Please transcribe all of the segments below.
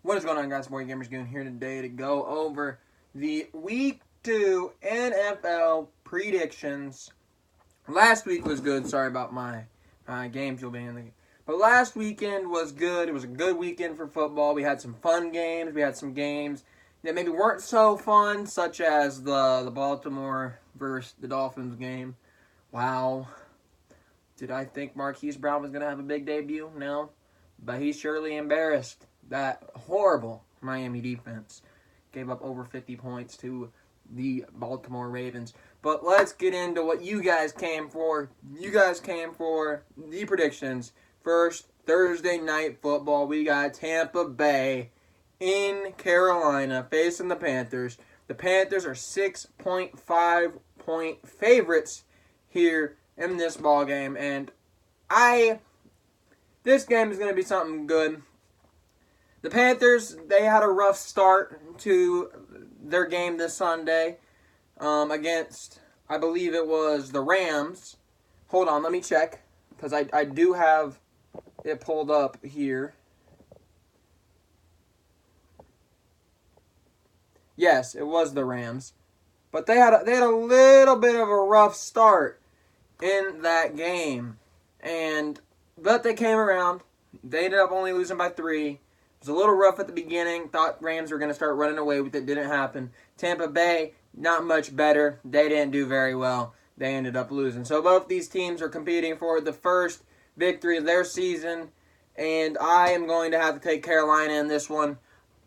What is going on, guys? Morning Gamers Goon here today to go over the Week 2 NFL predictions. Last week was good. Sorry about my games you'll be in the game. But last weekend was good. It was a good weekend for football. We had some fun games. We had some games that maybe weren't so fun, such as the Baltimore versus the Dolphins game. Wow. Did I think Marquise Brown was going to have a big debut? No. But he surely embarrassed that horrible Miami defense. Gave up over 50 points to the Baltimore Ravens. But let's get into what you guys came for. You guys came for the predictions. First, Thursday night football. We got Tampa Bay in Carolina facing the Panthers. The Panthers are 6.5 point favorites here in this ball game. And this game is going to be something good. The Panthers, they had a rough start to their game this Sunday against, I believe it was the Rams. Hold on, let me check, because I do have it pulled up here. Yes, it was the Rams. But they had a little bit of a rough start in that game. But they came around. They ended up only losing by 3. It was a little rough at the beginning. Thought Rams were going to start running away with it. Didn't happen. Tampa Bay, not much better. They didn't do very well. They ended up losing. So both these teams are competing for the first victory of their season. And I am going to have to take Carolina in this one.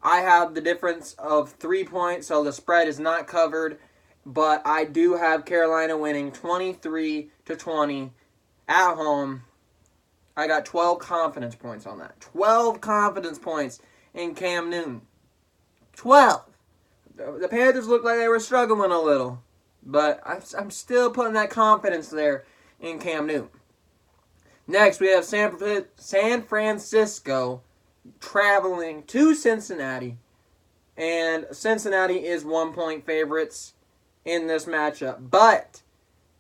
I have the difference of 3 points, so the spread is not covered. But I do have Carolina winning 23-20 at home. I got 12 confidence points on that. 12 confidence points in Cam Newton. 12. The Panthers looked like they were struggling a little. But I'm still putting that confidence there in Cam Newton. Next, we have San Francisco traveling to Cincinnati. And Cincinnati is 1 point favorites in this matchup. But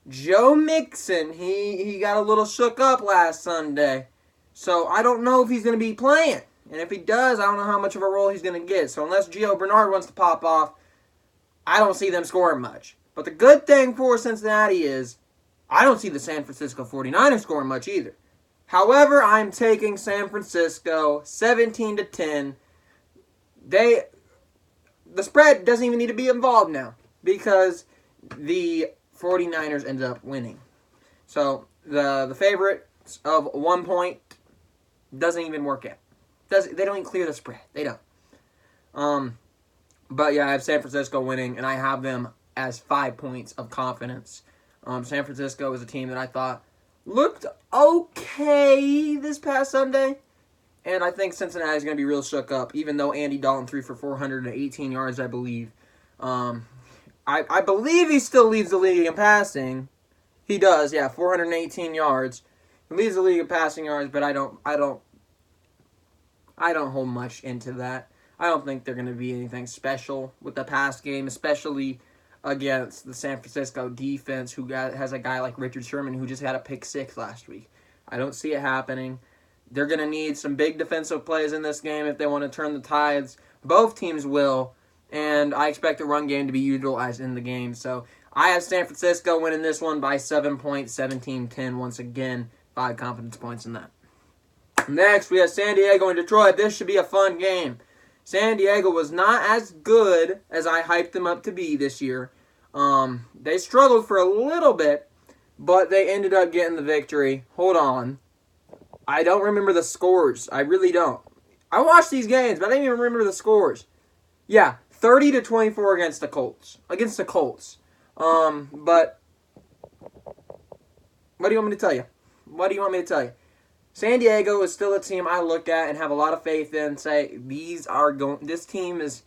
Joe Mixon, he got a little shook up last Sunday. So I don't know if he's going to be playing. And if he does, I don't know how much of a role he's going to get. So unless Gio Bernard wants to pop off, I don't see them scoring much. But the good thing for Cincinnati is I don't see the San Francisco 49ers scoring much either. However, I'm taking San Francisco 17-10. The spread doesn't even need to be involved now because the 49ers ended up winning. So the favorites of 1 point doesn't even work out. They don't even clear the spread. They don't. But yeah, I have San Francisco winning, and I have them as 5 points of confidence. San Francisco is a team that I thought looked okay this past Sunday. And I think Cincinnati is going to be real shook up, even though Andy Dalton threw for 418 yards, I believe. I believe he still leads the league in passing. He does, yeah, 418 yards. He leads the league in passing yards, but I don't hold much into that. I don't think they're going to be anything special with the pass game, especially against the San Francisco defense, who has a guy like Richard Sherman who just had a pick 6 last week. I don't see it happening. They're going to need some big defensive plays in this game if they want to turn the tides. Both teams will. And I expect the run game to be utilized in the game. So I have San Francisco winning this one by 7 points, 17-10. Once again, 5 confidence points in that. Next, we have San Diego and Detroit. This should be a fun game. San Diego was not as good as I hyped them up to be this year. They struggled for a little bit, but they ended up getting the victory. Hold on. I don't remember the scores. I really don't. I watched these games, but I didn't even remember the scores. Yeah, 30-24 against the Colts. But what do you want me to tell you? San Diego is still a team I look at and have a lot of faith in. Say this team is.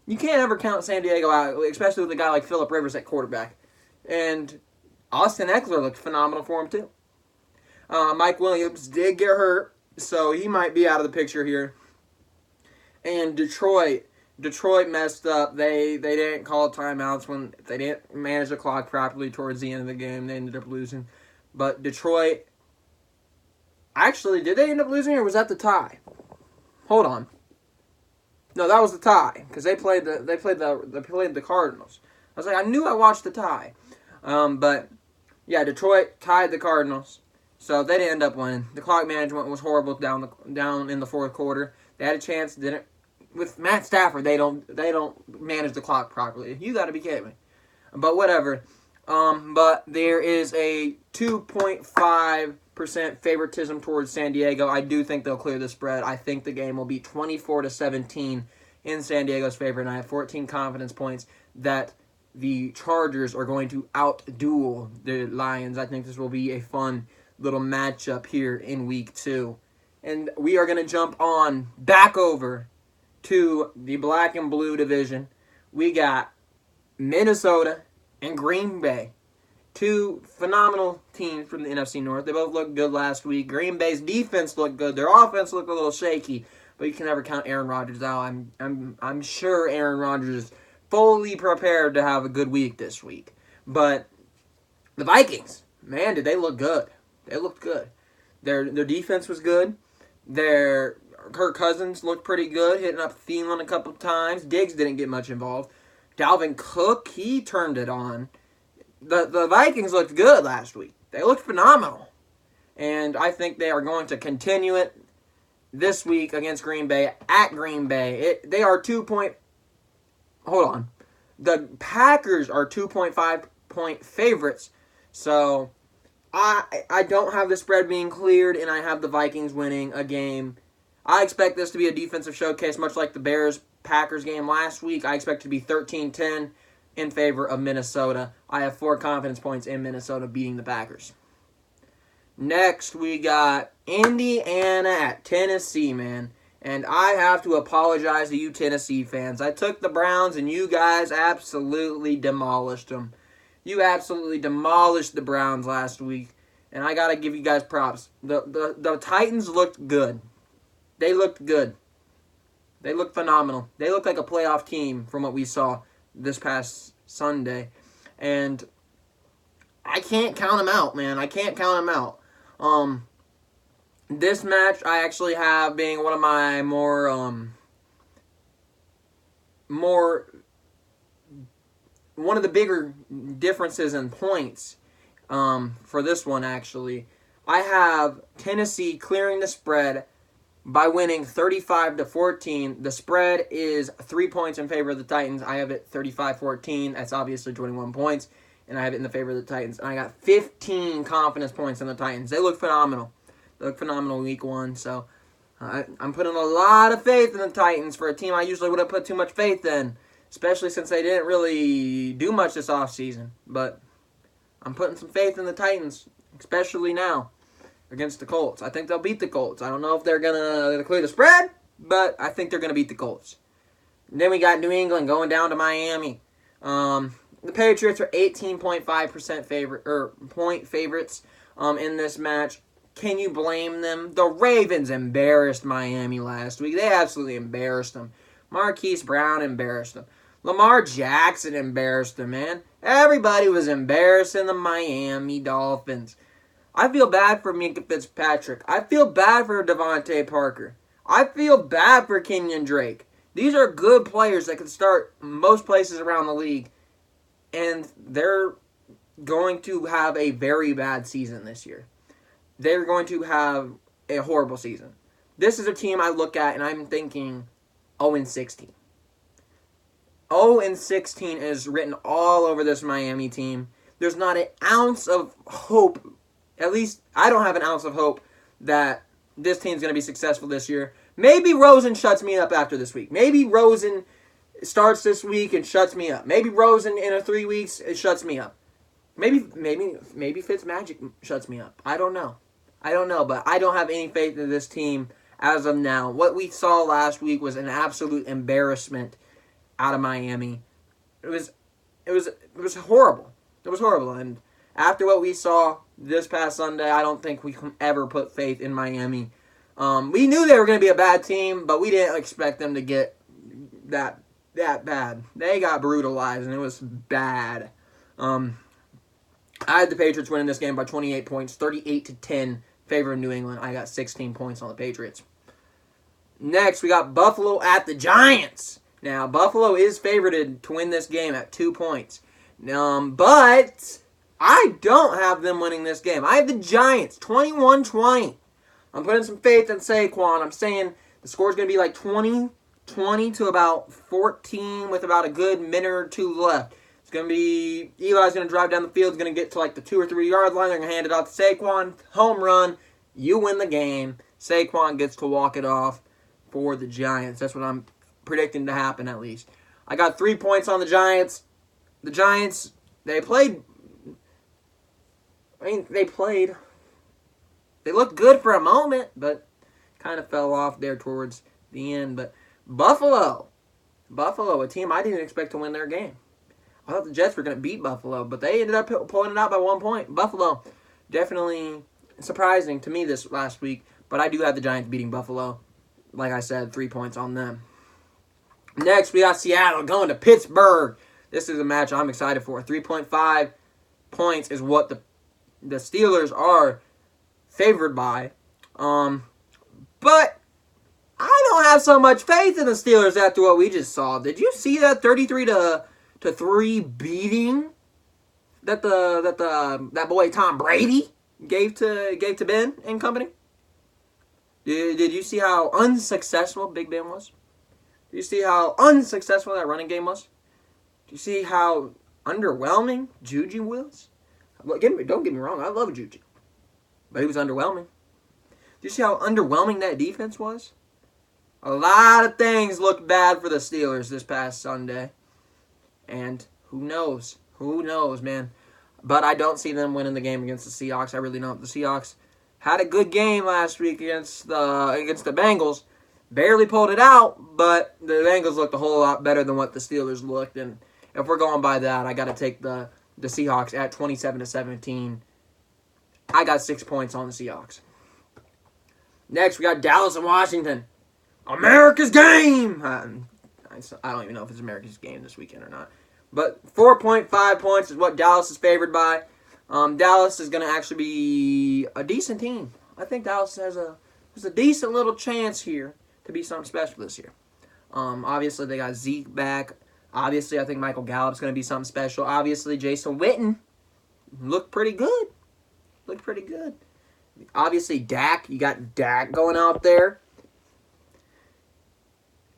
You can't ever count San Diego out, especially with a guy like Phillip Rivers at quarterback. And Austin Eckler looked phenomenal for him too. Mike Williams did get hurt, so he might be out of the picture here. And Detroit messed up. They didn't call timeouts when they didn't manage the clock properly towards the end of the game. They ended up losing. But Detroit, actually, did they end up losing or was that the tie? Hold on. No, that was the tie because they played the Cardinals. I was like, I knew I watched the tie, but yeah, Detroit tied the Cardinals, so they didn't end up winning. The clock management was horrible down in the fourth quarter. They had a chance, didn't. With Matt Stafford, they don't manage the clock properly. You got to be kidding me. But whatever. But there is a 2.5% favoritism towards San Diego. I do think they'll clear the spread. I think the game will be 24-17 in San Diego's favor, and I have 14 confidence points that the Chargers are going to outduel the Lions. I think this will be a fun little matchup here in Week 2. And we are going to jump on back over to the black and blue division. We got Minnesota and Green Bay. Two phenomenal teams from the NFC North. They both looked good last week. Green Bay's defense looked good. Their offense looked a little shaky, but you can never count Aaron Rodgers out. I'm sure Aaron Rodgers is fully prepared to have a good week this week. But the Vikings, man, did they look good. They looked good. Their defense was good. Their Kirk Cousins looked pretty good, hitting up Thielen a couple times. Diggs didn't get much involved. Dalvin Cook, he turned it on. The Vikings looked good last week. They looked phenomenal. And I think they are going to continue it this week against Green Bay at Green Bay. They are hold on. The Packers are 2.5-point favorites. So I don't have the spread being cleared, and I have the Vikings winning a game. I expect this to be a defensive showcase, much like the Bears-Packers game last week. I expect it to be 13-10 in favor of Minnesota. I have 4 confidence points in Minnesota beating the Packers. Next, we got Indiana at Tennessee, man. And I have to apologize to you Tennessee fans. I took the Browns, and you guys absolutely demolished them. You absolutely demolished the Browns last week. And I got to give you guys props. The Titans looked good. They looked good. They looked phenomenal. They looked like a playoff team from what we saw this past Sunday. And I can't count them out, man. I can't count them out. This match I actually have being one of my one of the bigger differences in points for this one, actually. I have Tennessee clearing the spread by winning 35-14. The spread is 3 points in favor of the Titans. I have it 35-14. That's obviously 21 points. And I have it in the favor of the Titans. And I got 15 confidence points in the Titans. They look phenomenal. They look phenomenal week 1. So I'm putting a lot of faith in the Titans for a team I usually wouldn't put too much faith in. Especially since they didn't really do much this offseason. But I'm putting some faith in the Titans. Especially now against the Colts. I think they'll beat the Colts. I don't know if they're going to clear the spread, but I think they're going to beat the Colts. And then we got New England going down to Miami. The Patriots are 18.5% point favorites in this match. Can you blame them? The Ravens embarrassed Miami last week. They absolutely embarrassed them. Marquise Brown embarrassed them. Lamar Jackson embarrassed them, man. Everybody was embarrassing the Miami Dolphins. I feel bad for Minkah Fitzpatrick. I feel bad for Devontae Parker. I feel bad for Kenyon Drake. These are good players that can start most places around the league. And they're going to have a very bad season this year. They're going to have a horrible season. This is a team I look at and I'm thinking 0-16. 0-16 is written all over this Miami team. There's not an ounce of hope. At least I don't have an ounce of hope that this team's going to be successful this year. Maybe Rosen shuts me up after this week. Maybe Rosen starts this week and shuts me up. Maybe Rosen in 3 weeks it shuts me up. Maybe Fitzmagic shuts me up. I don't know, but I don't have any faith in this team as of now. What we saw last week was an absolute embarrassment out of Miami. It was horrible. It was horrible. And after what we saw this past Sunday, I don't think we can ever put faith in Miami. We knew they were going to be a bad team, but we didn't expect them to get that bad. They got brutalized, and it was bad. I had the Patriots winning this game by 28 points, 38-10, favor of New England. I got 16 points on the Patriots. Next, we got Buffalo at the Giants. Now, Buffalo is favored to win this game at 2 points. But I don't have them winning this game. I have the Giants, 21-20. I'm putting some faith in Saquon. I'm saying the score's going to be like 20 to about 14 with about a good minute or two left. It's going to be, Eli's going to drive down the field. He's going to get to like the 2 or 3 yard line. They're going to hand it off to Saquon. Home run. You win the game. Saquon gets to walk it off for the Giants. That's what I'm predicting to happen at least. I got 3 points on the Giants. The Giants, they looked good for a moment, but kind of fell off there towards the end. But Buffalo, a team I didn't expect to win their game. I thought the Jets were going to beat Buffalo, but they ended up pulling it out by 1 point. Buffalo, definitely surprising to me this last week, but I do have the Giants beating Buffalo. Like I said, 3 points on them. Next, we got Seattle going to Pittsburgh. This is a match I'm excited for. 3.5 points is what the Steelers are favored by. But I don't have so much faith in the Steelers after what we just saw. Did you see that 33-3 beating that that boy Tom Brady gave to Ben and company? Did you see how unsuccessful Big Ben was? Did you see how unsuccessful that running game was? Do you see how underwhelming Juju was? Don't get me wrong, I love Juju. But he was underwhelming. Do you see how underwhelming that defense was? A lot of things looked bad for the Steelers this past Sunday. And who knows? Who knows, man? But I don't see them winning the game against the Seahawks. I really don't. The Seahawks had a good game last week against the Bengals. Barely pulled it out, but the Bengals looked a whole lot better than what the Steelers looked. And if we're going by that, I got to take the Seahawks at 27-17. I got 6 points on the Seahawks. Next, we got Dallas and Washington. America's game! I don't even know if it's America's game this weekend or not. But 4.5 points is what Dallas is favored by. Dallas is going to actually be a decent team. I think Dallas has a decent little chance here to be something special this year. Obviously, they got Zeke back. Obviously, I think Michael Gallup's going to be something special. Obviously, Jason Witten looked pretty good. Obviously, Dak. You got Dak going out there.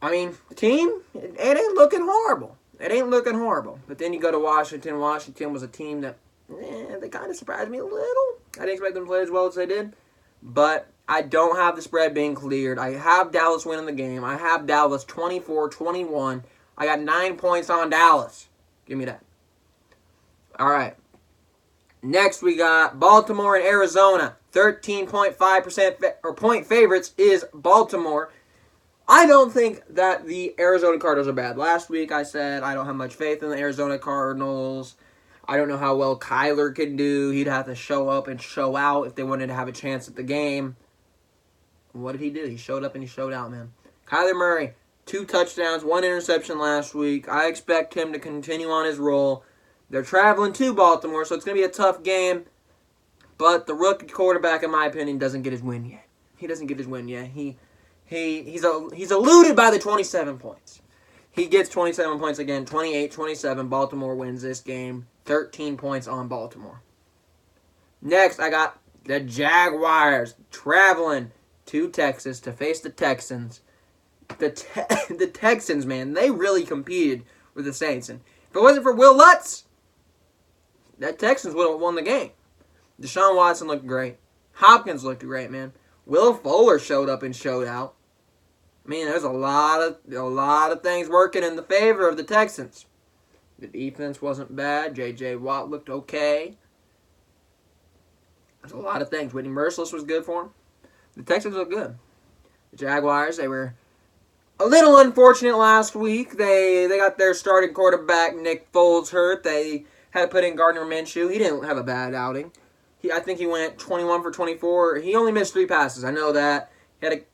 I mean, the team, it ain't looking horrible. But then you go to Washington. Washington was a team that, they kind of surprised me a little. I didn't expect them to play as well as they did. But I don't have the spread being cleared. I have Dallas winning the game. I have Dallas 24-21. I got 9 points on Dallas. Give me that. All right. Next, we got Baltimore and Arizona. 13.5% or point favorites is Baltimore. I don't think that the Arizona Cardinals are bad. Last week I said I don't have much faith in the Arizona Cardinals. I don't know how well Kyler can do. He'd have to show up and show out if they wanted to have a chance at the game. What did he do? He showed up and he showed out, man. Kyler Murray, 2 touchdowns, 1 interception last week. I expect him to continue on his roll. They're traveling to Baltimore, so it's going to be a tough game. But the rookie quarterback, in my opinion, doesn't get his win yet. He's eluded by the 27 points. He gets 27 points again, 28-27. Baltimore wins this game. 13 points on Baltimore. Next, I got the Jaguars traveling to Texas to face the Texans. The Texans, man, they really competed with the Saints. And if it wasn't for Will Lutz, that Texans would have won the game. Deshaun Watson looked great. Hopkins looked great, man. Will Fuller showed up and showed out. Man, there's a lot of things working in the favor of the Texans. The defense wasn't bad. J.J. Watt looked okay. There's a lot of things. Whitney Merciless was good for him. The Texans looked good. The Jaguars, they were a little unfortunate last week. They got their starting quarterback, Nick Foles, hurt. They had to put in Gardner Minshew. He didn't have a bad outing. I think he went 21 for 24. He only missed 3 passes. I know that.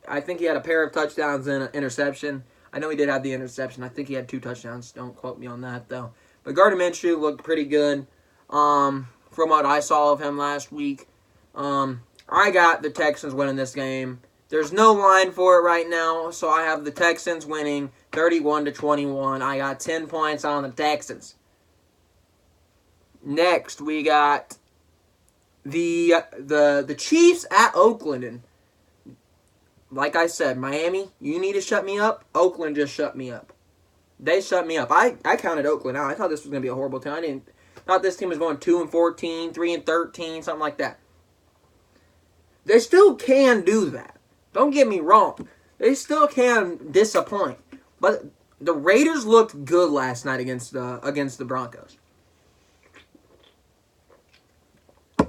I think he had a pair of touchdowns and an interception. I know he did have the interception. I think he had 2 touchdowns. Don't quote me on that, though. But Gardner Minshew looked pretty good from what I saw of him last week. I got the Texans winning this game There's no line for it right now, so I have the Texans winning 31-21. I got 10 points on the Texans. Next, we got the Chiefs at Oakland. And like I said, Miami, you need to shut me up. Oakland just shut me up. They shut me up. I counted Oakland out. I thought this was going to be a horrible team. I thought this team was going 2-14, 3-13, something like that. They still can do that. Don't get me wrong. They still can disappoint. But the Raiders looked good last night against the Broncos.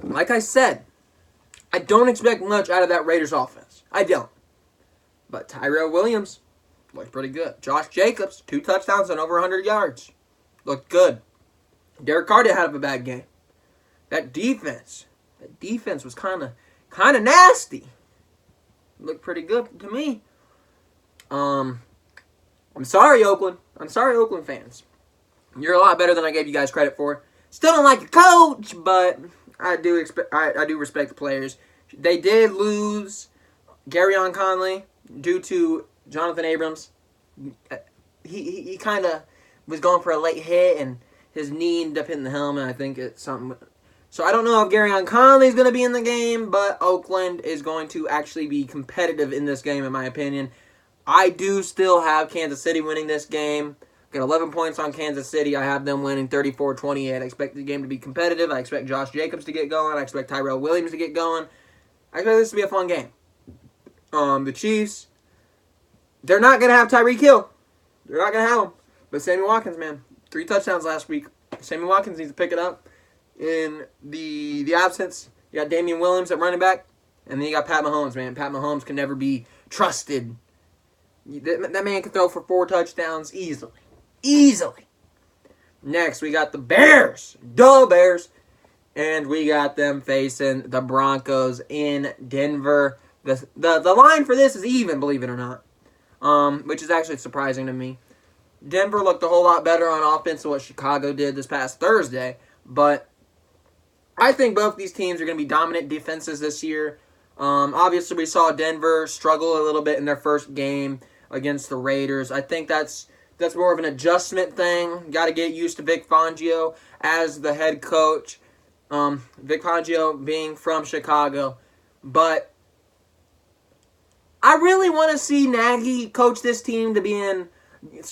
Like I said, I don't expect much out of that Raiders offense. I don't. But Tyrell Williams looked pretty good. Josh Jacobs, 2 touchdowns and over 100 yards. Looked good. Derek Carr didn't have a bad game. That defense was kind of nasty. Looked pretty good to me. I'm sorry, Oakland. I'm sorry, Oakland fans. You're a lot better than I gave you guys credit for. Still don't like your coach, but I do respect the players. They did lose Garyon Conley due to Jonathan Abrams. He kind of was going for a late hit, and his knee ended up hitting the helmet. I think it's something. So I don't know if Garyon Conley is going to be in the game, but Oakland is going to actually be competitive in this game, in my opinion. I do still have Kansas City winning this game. Got 11 points on Kansas City. I have them winning 34-28. I expect the game to be competitive. I expect Josh Jacobs to get going. I expect Tyrell Williams to get going. I expect this to be a fun game. The Chiefs, they're not going to have Tyreek Hill. They're not going to have him. But Sammy Watkins, man, 3 touchdowns last week. Sammy Watkins needs to pick it up. In the absence, you got Damian Williams at running back, and then you got Pat Mahomes, man. Pat Mahomes can never be trusted. That man can throw for 4 touchdowns easily. Easily. Next, we got the Bears. The Bears. And we got them facing the Broncos in Denver. The line for this is even, believe it or not. Which is actually surprising to me. Denver looked a whole lot better on offense than what Chicago did this past Thursday. But I think both these teams are going to be dominant defenses this year. Obviously, we saw Denver struggle a little bit in their first game against the Raiders. I think that's more of an adjustment thing. Got to get used to Vic Fangio as the head coach. Vic Fangio being from Chicago. But I really want to see Nagy coach this team to be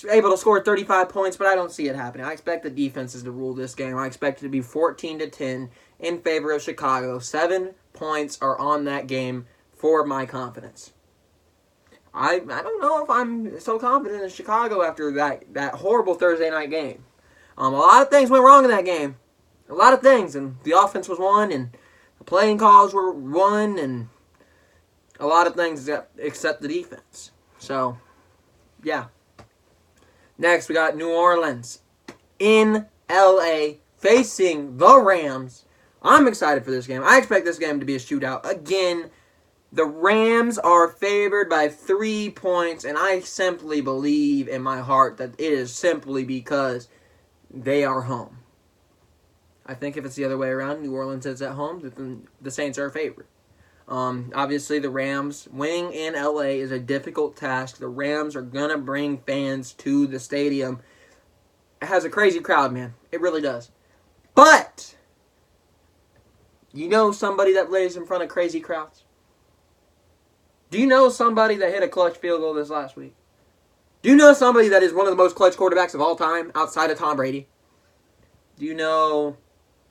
able to score 35 points, but I don't see it happening. I expect the defenses to rule this game. I expect it to be 14-10 in favor of Chicago. 7 points are on that game for my confidence. I don't know if I'm so confident in Chicago after that horrible Thursday night game. A lot of things went wrong in that game. A lot of things, and the offense was one, and the playing calls were one, and a lot of things except the defense. So, yeah. Next, we got New Orleans in LA facing the Rams. I'm excited for this game. I expect this game to be a shootout. Again, the Rams are favored by 3 points, and I simply believe in my heart that it is simply because they are home. I think if it's the other way around, New Orleans is at home, then the Saints are favored. Obviously, the Rams winning in LA is a difficult task. The Rams are going to bring fans to the stadium. It has a crazy crowd, man. It really does. But, you know somebody that plays in front of crazy crowds? Do you know somebody that hit a clutch field goal this last week? Do you know somebody that is one of the most clutch quarterbacks of all time outside of Tom Brady? Do you know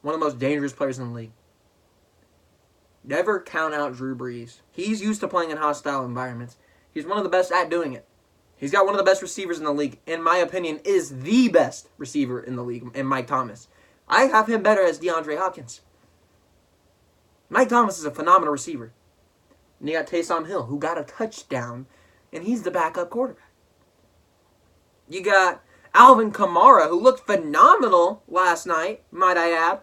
one of the most dangerous players in the league? Never count out Drew Brees. He's used to playing in hostile environments. He's one of the best at doing it. He's got one of the best receivers in the league. In my opinion, is the best receiver in the league, in Mike Thomas. I have him better as DeAndre Hopkins. Mike Thomas is a phenomenal receiver. And you got Taysom Hill, who got a touchdown, and he's the backup quarterback. You got Alvin Kamara, who looked phenomenal last night, might I add.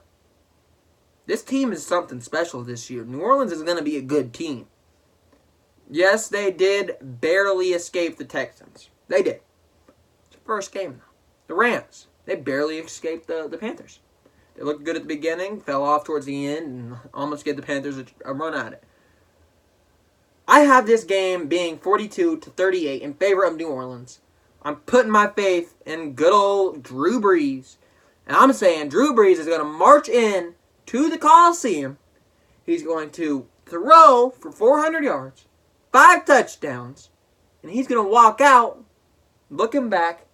This team is something special this year. New Orleans is going to be a good team. Yes, they did barely escape the Texans. They did. It's the first game, though. The Rams, they barely escaped the Panthers. They looked good at the beginning, fell off towards the end, and almost gave the Panthers a run at it. I have this game being 42-38 in favor of New Orleans. I'm putting my faith in good old Drew Brees. And I'm saying Drew Brees is going to march in to the Coliseum. He's going to throw for 400 yards, 5 touchdowns, and he's going to walk out looking back,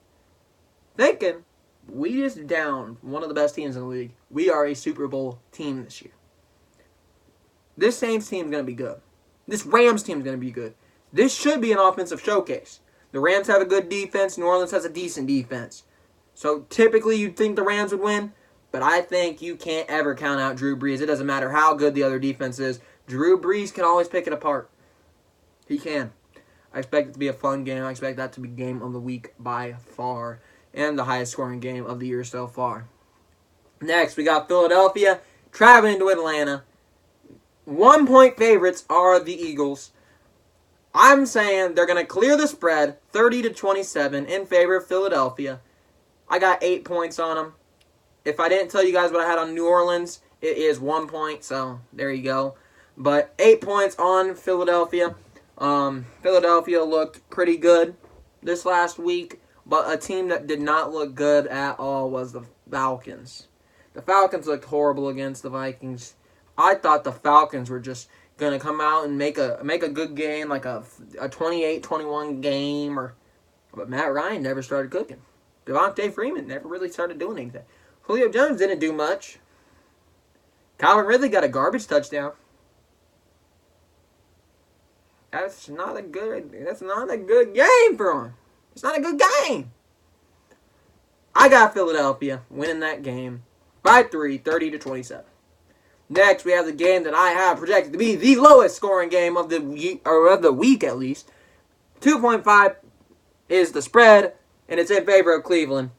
thinking, we just downed one of the best teams in the league. We are a Super Bowl team this year. This Saints team is going to be good. This Rams team is going to be good. This should be an offensive showcase. The Rams have a good defense. New Orleans has a decent defense. So typically you'd think the Rams would win, but I think you can't ever count out Drew Brees. It doesn't matter how good the other defense is. Drew Brees can always pick it apart. He can. I expect it to be a fun game. I expect that to be game of the week by far, and the highest scoring game of the year so far. Next, we got Philadelphia traveling to Atlanta. 1-point favorites are the Eagles. I'm saying they're going to clear the spread 30-27 in favor of Philadelphia. I got 8 points on them. If I didn't tell you guys what I had on New Orleans, it is 1 point, so there you go. But 8 points on Philadelphia. Philadelphia looked pretty good this last week, but a team that did not look good at all was the Falcons. The Falcons looked horrible against the Vikings. I thought the Falcons were just going to come out and make a good game, like a 28-21 game. But Matt Ryan never started cooking. Devontae Freeman never really started doing anything. Julio Jones didn't do much. Calvin Ridley got a garbage touchdown. That's not a good game for him. It's not a good game. I got Philadelphia winning that game by 3, 30-27. Next, we have the game that I have projected to be the lowest scoring game of the week at least. 2.5 is the spread, and it's in favor of Cleveland.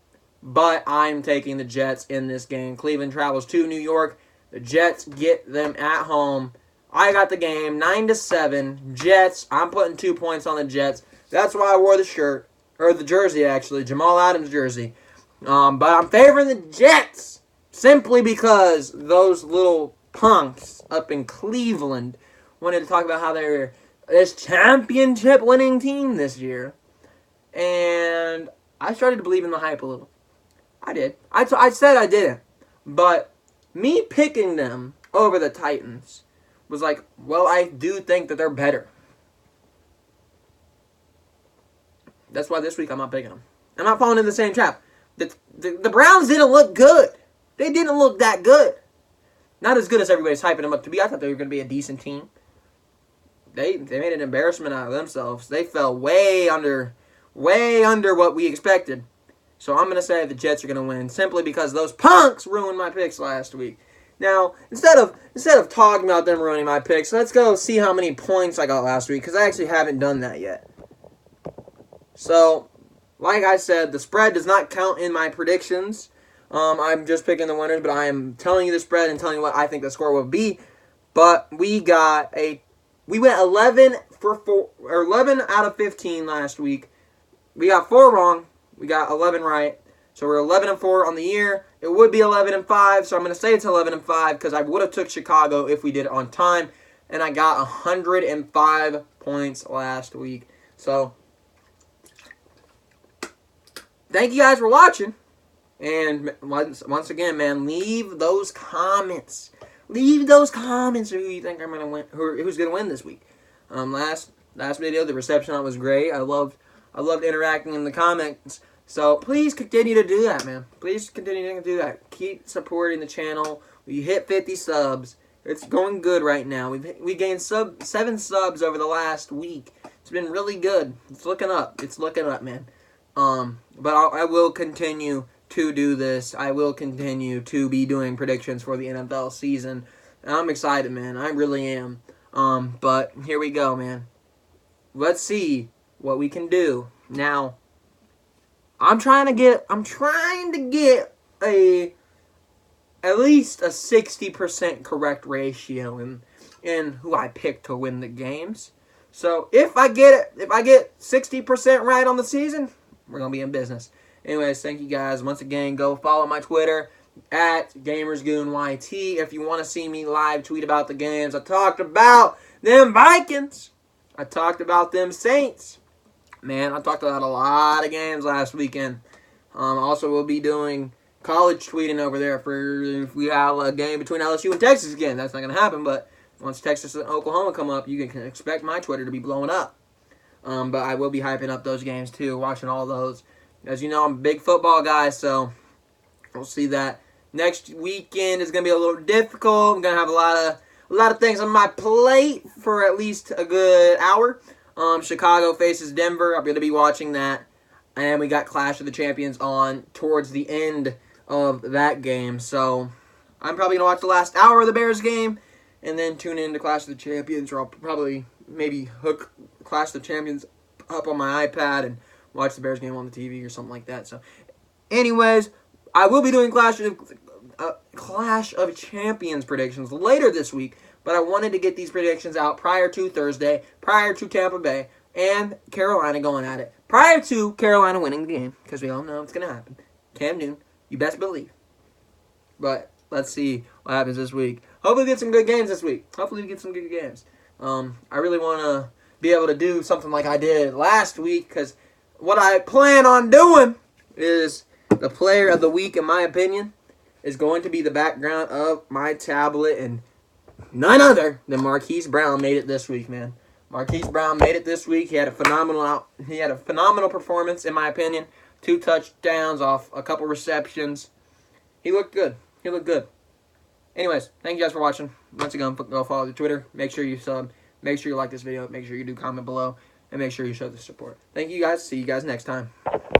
But I'm taking the Jets in this game. Cleveland travels to New York. The Jets get them at home. I got the game 9-7. Jets. I'm putting 2 points on the Jets. That's why I wore the shirt. Or the jersey, actually. Jamal Adams jersey. But I'm favoring the Jets. Simply because those little punks up in Cleveland wanted to talk about how they're this championship winning team this year. And I started to believe in the hype a little. I did. I said I didn't. But me picking them over the Titans was like, well, I do think that they're better. That's why this week I'm not picking them. I'm not falling in the same trap. The Browns didn't look good. They didn't look that good. Not as good as everybody's hyping them up to be. I thought they were going to be a decent team. They made an embarrassment out of themselves. They fell way under what we expected. So I'm going to say the Jets are going to win simply because those punks ruined my picks last week. Now, instead of talking about them ruining my picks, let's go see how many points I got last week because I actually haven't done that yet. So, like I said, the spread does not count in my predictions. I'm just picking the winners, but I am telling you the spread and telling you what I think the score will be. But we went 11 out of 15 last week. We got 4 wrong. We got 11 right. So we're 11-4 on the year. It would be 11-5, so I'm going to say it's 11-5 because I would have took Chicago if we did it on time. And I got 105 points last week. So, thank you guys for watching. And once again, man, leave those comments. Leave those comments who you think I'm gonna win. Who's gonna win this week? Last video, the reception on it was great. I loved interacting in the comments. So please continue to do that, man. Please continue to do that. Keep supporting the channel. We hit 50 subs. It's going good right now. We gained 7 subs over the last week. It's been really good. It's looking up. It's looking up, man. But I will continue to do this. I will continue to be doing predictions for the NFL season. And I'm excited, man. I really am. But here we go, man. Let's see what we can do. Now, I'm trying to get at least a 60% correct ratio in who I pick to win the games. So if I get 60% right on the season, we're gonna be in business. Anyways, thank you guys. Once again, go follow my Twitter at GamersGoonYT if you want to see me live tweet about the games I talked about. Them Vikings. I talked about them Saints. Man, I talked about a lot of games last weekend. Also, we'll be doing college tweeting over there for if we have a game between LSU and Texas again. That's not going to happen, but once Texas and Oklahoma come up, you can expect my Twitter to be blowing up. But I will be hyping up those games too, watching all those. As you know, I'm a big football guy, so we'll see that. Next weekend is going to be a little difficult. I'm going to have a lot of things on my plate for at least a good hour. Chicago faces Denver. I'm going to be watching that. And we got Clash of the Champions on towards the end of that game. So I'm probably going to watch the last hour of the Bears game and then tune in to Clash of the Champions, or I'll probably maybe hook Clash of the Champions up on my iPad and watch the Bears game on the TV or something like that. So anyways, I will be doing Clash of Champions predictions later this week, but I wanted to get these predictions out prior to Thursday, prior to Tampa Bay and Carolina going at it, prior to Carolina winning the game, because we all know it's going to happen. Cam Newton, you best believe. But let's see what happens this week. Hopefully we get some good games this week. I really want to be able to do something like I did last week, because what I plan on doing is the player of the week, in my opinion, is going to be the background of my tablet, and none other than Marquise Brown made it this week, man. Marquise Brown made it this week. He had a phenomenal performance, in my opinion. 2 touchdowns off a couple receptions. He looked good. Anyways, thank you guys for watching. Once again, go follow the Twitter. Make sure you sub. Make sure you like this video. Make sure you do comment below. And make sure you show the support. Thank you guys. See you guys next time.